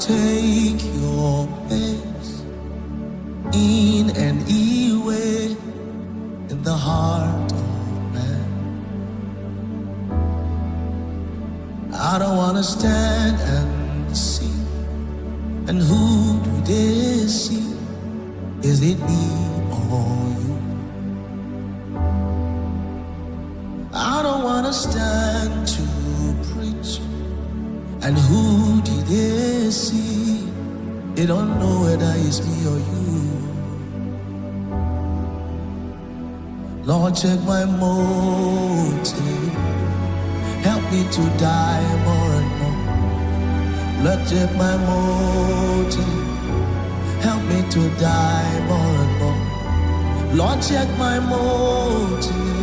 take your place in any way in the heart of man. I don't wanna stand and see, and who do they see? Is it me or you? I don't wanna stand to preach, and who did they see? They don't know whether it's me or you. Lord, check my motive. Help me to die more and more. Lord, check my motive. Help me to die more and more. Lord, check my motive.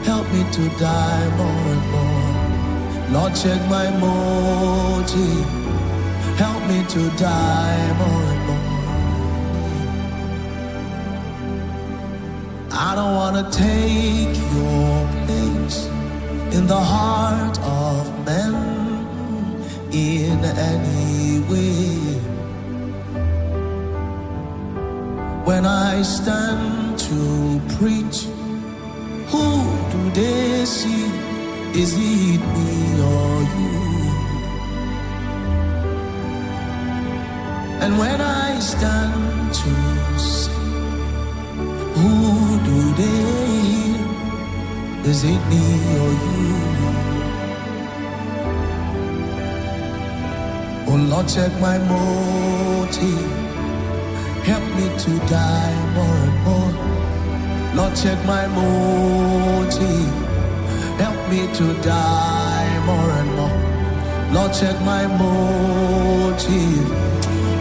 Help me to die more and more. Lord, check my motive. Help me to die more and more. I don't want to take your place in the heart of men in any way. When I stand to preach, who do they see? Is it me or you? And when I stand to sing, who do they hear? Is it me or you? Oh Lord, check my motive. Help me to die more and more. Lord, check my motive. Help me to die more and more. Lord, check my motive.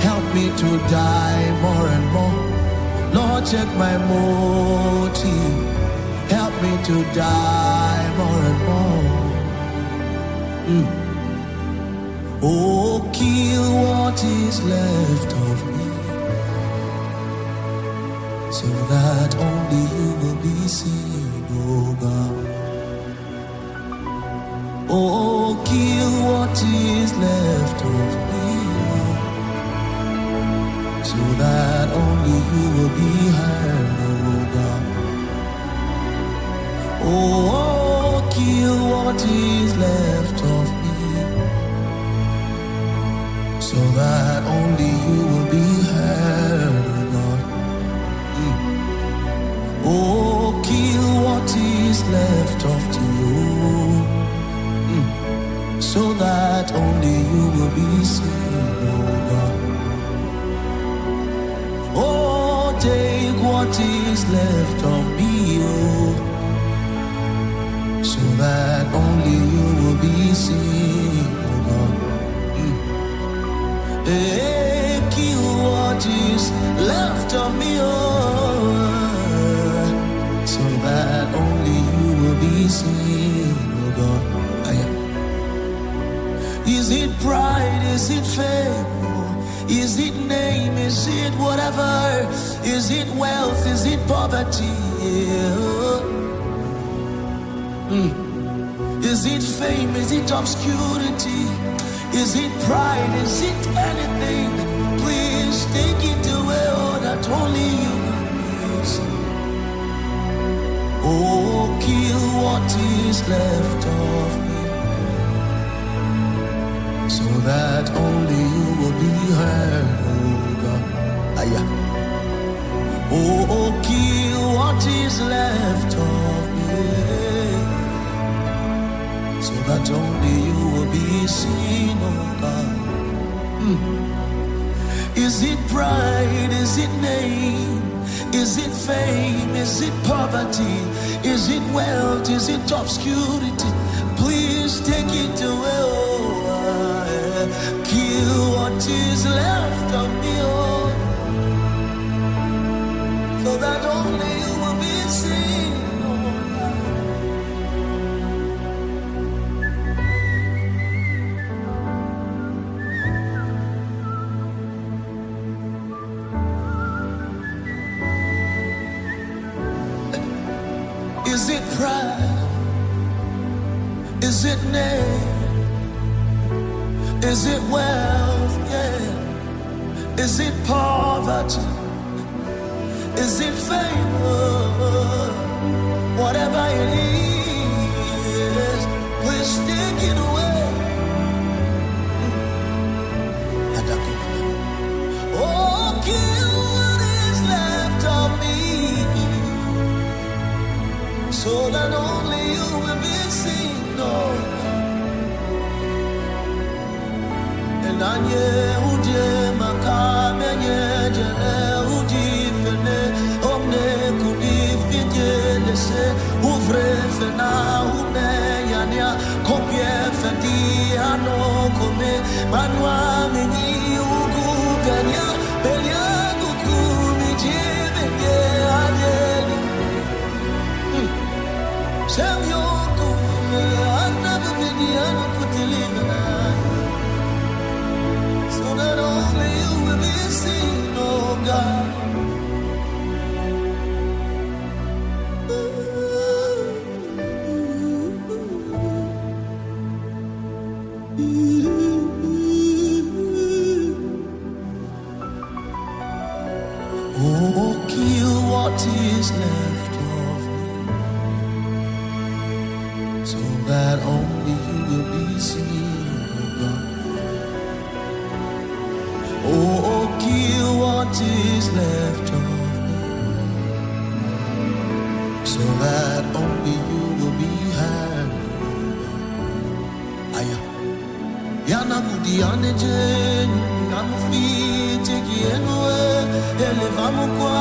Help me to die more and more. Lord, check my motive. Help me to die more and more. Oh, kill what is left of me, so that only you will be seen, oh God. Oh, kill what is left of me, so that only you will be heard, oh God. Oh, kill what is left of me, so that only you will be heard, oh God. Oh, kill what is left of you, so that only you will be seen, oh God. Oh, take what is left of me, oh, so that only you will be seen, oh God. Hey, kill what is left of me, oh, so that only you will be seen, oh God. Is it pride? Is it fame? Is it name? Is it whatever? Is it wealth? Is it poverty? Is it fame? Is it obscurity? Is it pride? Is it anything? Please take it away, oh, that only you is. Oh, kill what is left of me, so that only you will be heard, oh God. Oh, kill what is left of me, so that only you will be seen, oh God. Is it pride? Is it name? Is it fame? Is it poverty? Is it wealth? Is it obscurity? Please take it away, oh, kill what is left of me, oh, so that only you will be seen, oh. Is it pride? Is it name? Is it wealth? Yeah. Is it poverty? Is it favor? Whatever it is, please take it away. Oh, kill what is left of me, so that only you will be seen. Oh. And I uje makamenye jene uji fene omne kuni fijele se uvre fena une yania kopie fendi ano kome manwa meni ugu ganya belia guku mi jibe ye adeli Shamyo kume anabu beni anu kutilina so that only you will be seen, oh God. Oh, kill what is left of me, so that only you will be seen, oh God. Oh, kill what is left of me, so that only you will be had. Aya, yana budi aneje, namu fiti kienwe, elevamu kwa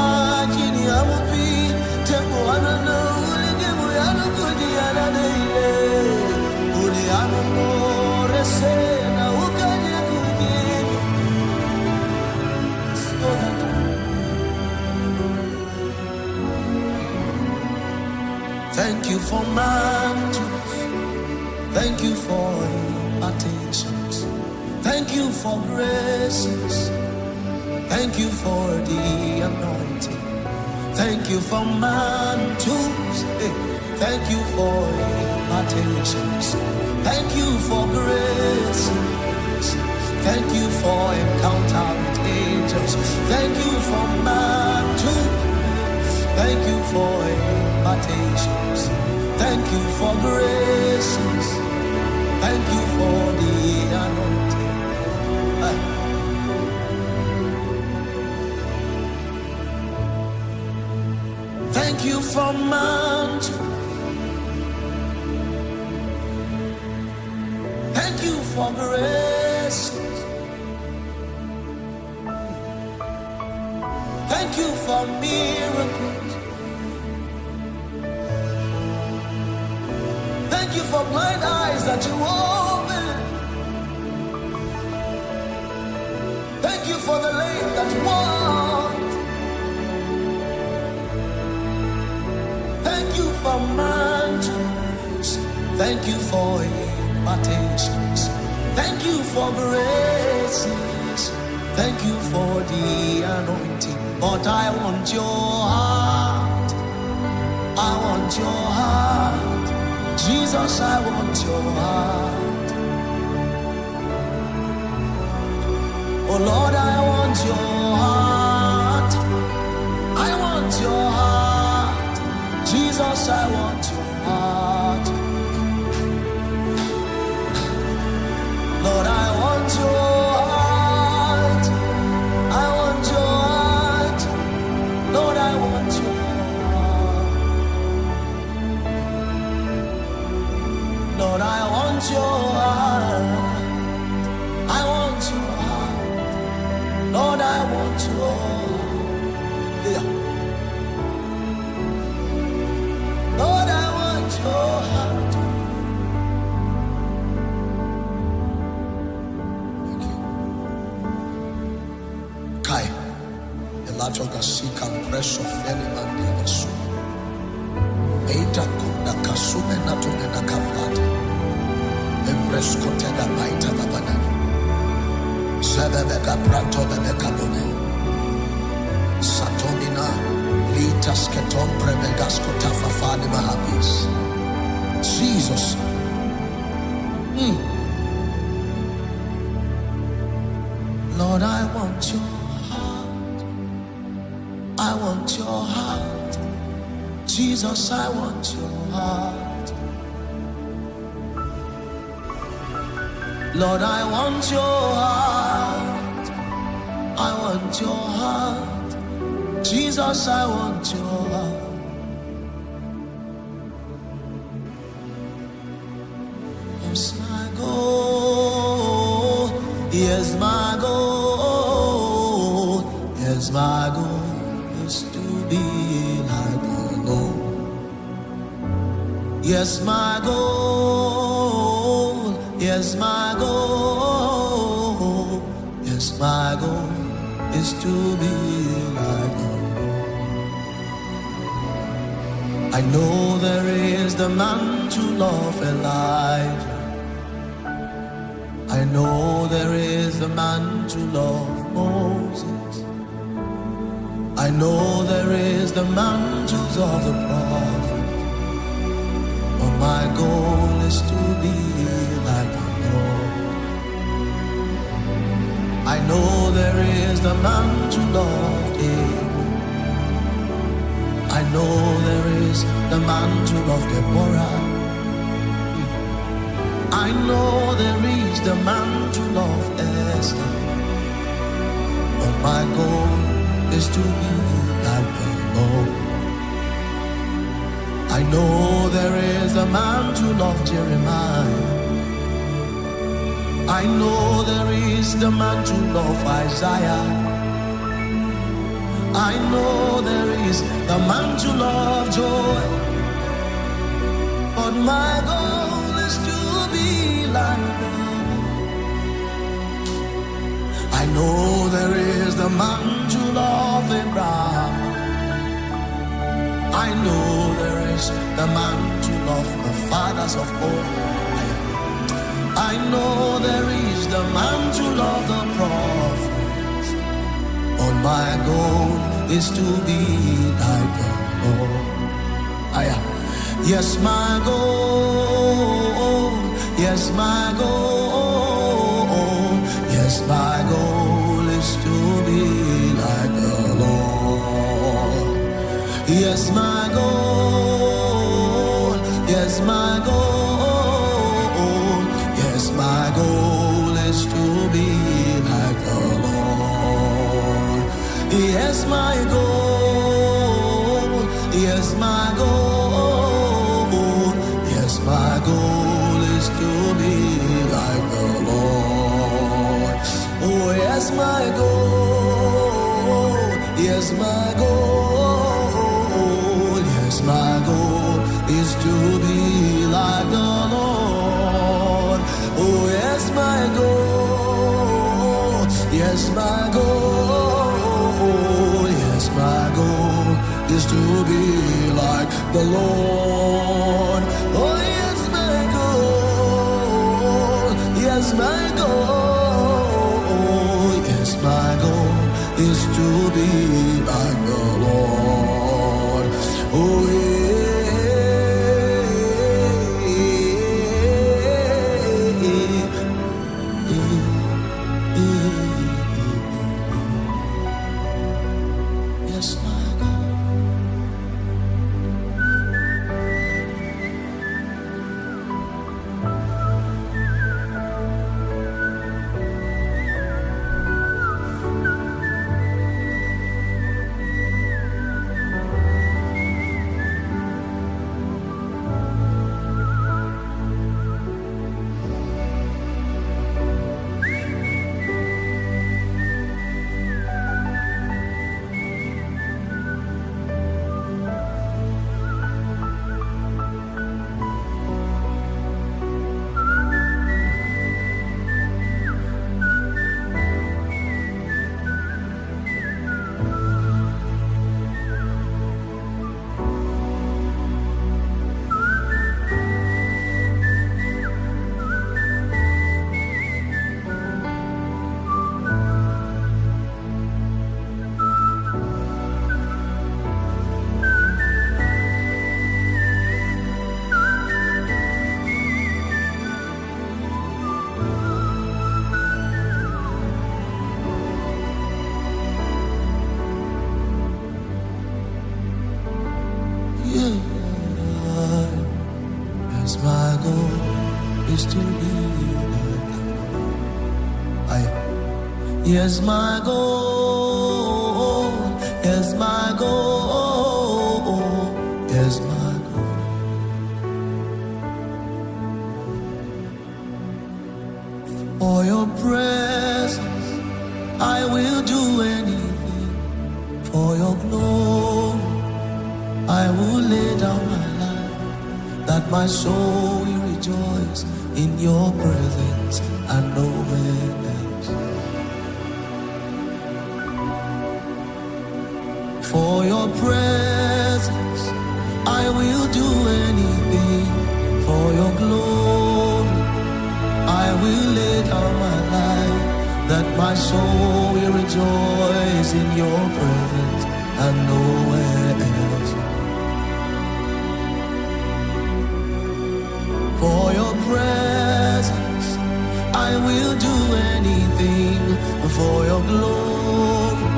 chini amu pi, tembo anana ulegemu yana kudi ananeile, uli anu more se na ukaje kudi. Thank you for mantles. Thank you for impartations. Thank you for graces. Thank you for the anointing. Thank you for mantles. Thank you for impartations. Thank you for graces. Thank you for encounter with angels. Thank you for mantles. Thank you for impartations. Thank you for graces. Thank you for the anointing. Thank you for mantles. Thank you for graces. Thank you for miracles. Thank you for blind eyes that you open. Thank you for the lame that walk. Thank you for mantles. Thank you for impartations. Thank you for graces. Thank you for the anointing. But I want your heart. I want your heart. Jesus, I want your heart. Oh Lord, I want your heart. I want your heart. Jesus, I want your heart. Lord, I want your heart. I want your heart. Lord, I want your heart. Lord, I want your heart. I want your heart. Lord, I want your heart. Yeah. Lord, I want your heart. Thank you. Kai, elacho gasika preso feli mandi basu. Eita kunda kasume na tume na kavlata. Empresko tega baita babanani. Sebebeka prato bebeka bone. Satomina litas keton premegasko tafafani mahabis. Jesus. Lord, I want you. I want your heart. Jesus, I want your heart. Lord, I want your heart. I want your heart. Jesus, I want your heart. Yes, my goal. Yes, my goal. Yes, my goal is to be like the Lord. Yes, my goal. Yes, my goal. Yes, my goal is to be like the Lord. I know there is the man to love Elijah. I know there is the man to love Moses. I know there is the man to love the prophet. But my goal is to be like the Lord. I know there is the man to love David. I know there is the man to love Deborah. I know there is the man to love Esther. But my goal is to be like the Lord. I know there is a man to love Jeremiah. I know there is the man to love Isaiah. I know there is the man to love Joy. But my goal is to be like them. I know there is the man to love Abraham. I know there is the man to love the fathers of all. I know there is the man to love the prophets. But my goal is to be like the Lord. Yes, my goal. Yes, my goal. Yes, my goal is to be like the Lord. Yes, my goal. Yes, my goal. Yes, my goal is to be like the Lord. Yes, my goal. Yes, my goal. Yes, my goal is to be like the Lord. Oh, yes, my goal. Yes, my goal. Yes, my goal is to be like the Lord. Oh, yes, my goal. Yes, my goal. Yes, my goal is to be like the Lord. Oh, yes, my goal. Yes, my goal. Yes, my goal is to be like the Lord. Oh, yes, my goal. Yeah. Yes, my goal is to be like that. Yes, my goal. Yes, my goal. Yes, my goal. For your presence, I will do anything. For your glory, I will lay down my life, that my soul will rejoice in your presence and nowhere else. For your presence, I will do anything. For your glory, I will lay down my life, that my soul will rejoice in your presence and nowhere else. For your presence, I will do anything. For your glory,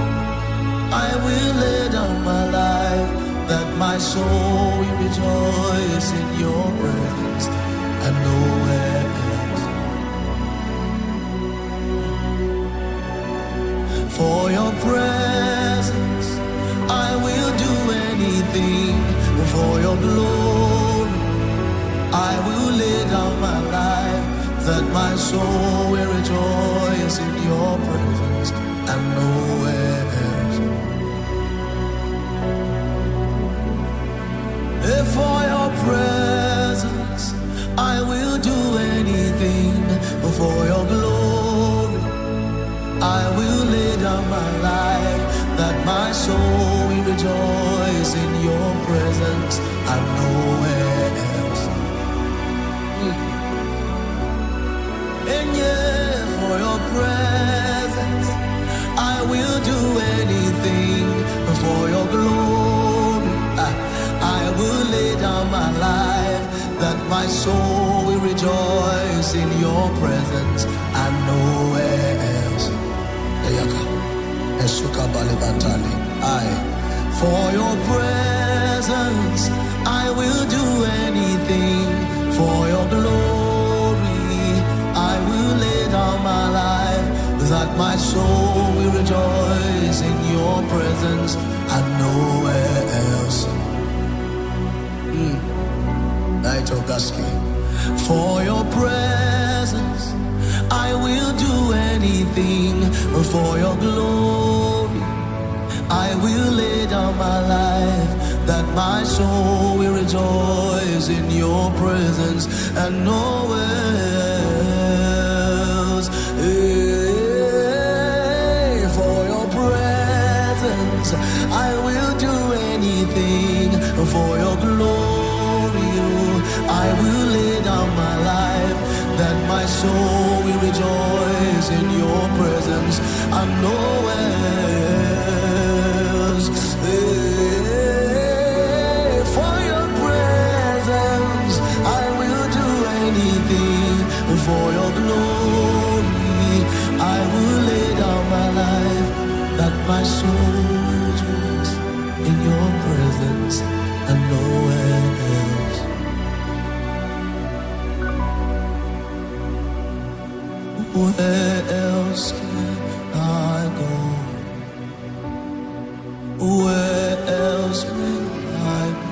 I will lay down my life, that my soul will rejoice in your presence and nowhere else. For your presence, I will do anything. For your glory, I will lay down my life, that my soul will rejoice in your presence and nowhere else. If for your presence, I will do anything. For your glory, I will lay down my life, that my soul will rejoice in your presence and nowhere else. And yeah, for your presence, I will do anything. For your glory, I will lay down my life, that my soul will rejoice in your presence and nowhere else. For your presence, I will do anything. For your glory, I will lay down my life, that my soul will rejoice in your presence and nowhere else. For your presence, I will do anything. For your glory, I will lay down my life, that my soul will rejoice in your presence and nowhere else. For your presence, I will do anything. For your glory, I will lay down my life, that my soul will rejoice in your presence and nowhere else. For your presence, I will do anything. For your glory, I will lay down my life, that my soul will rejoice in your presence and nowhere else. Where else can I go? Where else will I be?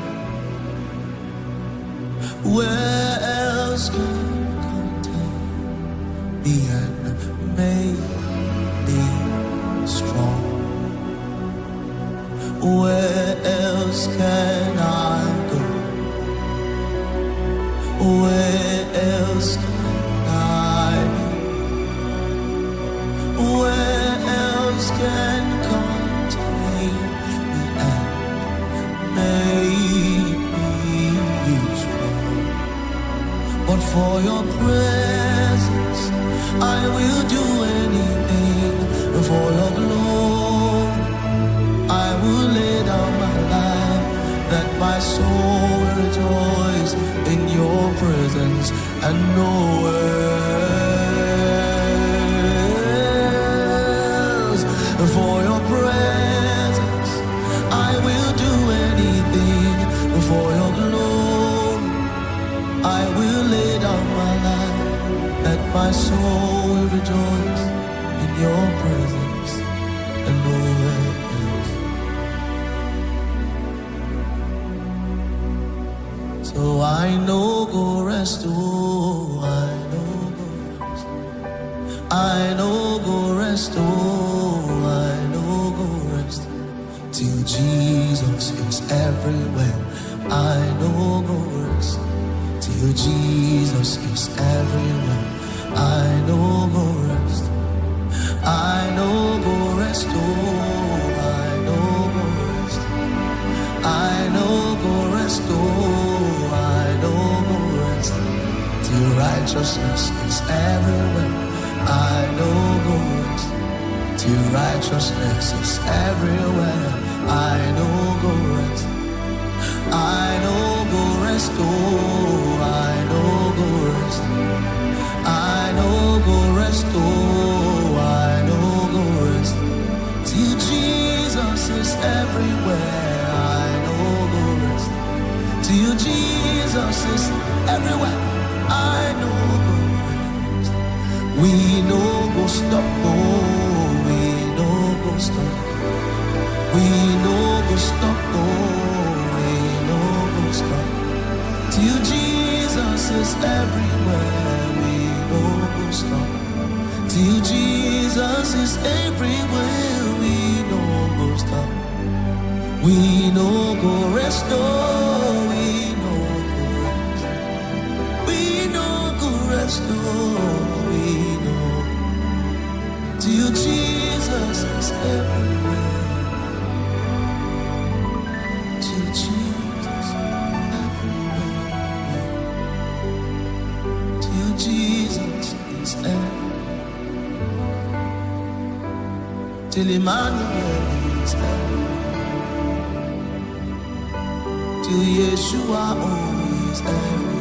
Where else can contain me and make me strong? Where else can I go? Where else can I be? Where else can contain me and make me strong? But for your presence, I will do anything. For your glory, I will lay down my life, that my soul will rejoice in your presence and nowhere. For your presence, I will do anything. For My soul will rejoice in your presence and nowhere else. So I know go rest, oh, I know go rest. I know go rest, oh, I know go rest. Till Jesus is everywhere, I know go rest. Till Jesus is everywhere, I know go rest. I know go rest, oh, I know go rest. I know go rest, oh, I know go rest. Till righteousness is everywhere, I know go rest. Till righteousness is everywhere, I know go rest. I know go rest, oh, I know go rest. I know go rest, oh, I know go rest. Till Jesus is everywhere, I know go rest. Till Jesus is everywhere, I know go rest. We know go stop, oh, we know go stop. We know go stop, oh, we know go stop. Till Jesus is everywhere, we know go stop. Till Jesus is everywhere, we know go stop. We know go rest, oh, we know go rest. We know go rest, oh, we know. Till Jesus is everywhere. Till Jesus everywhere. Till Jesus is everywhere. Till Emmanuel is everywhere. Till Yeshua is everywhere.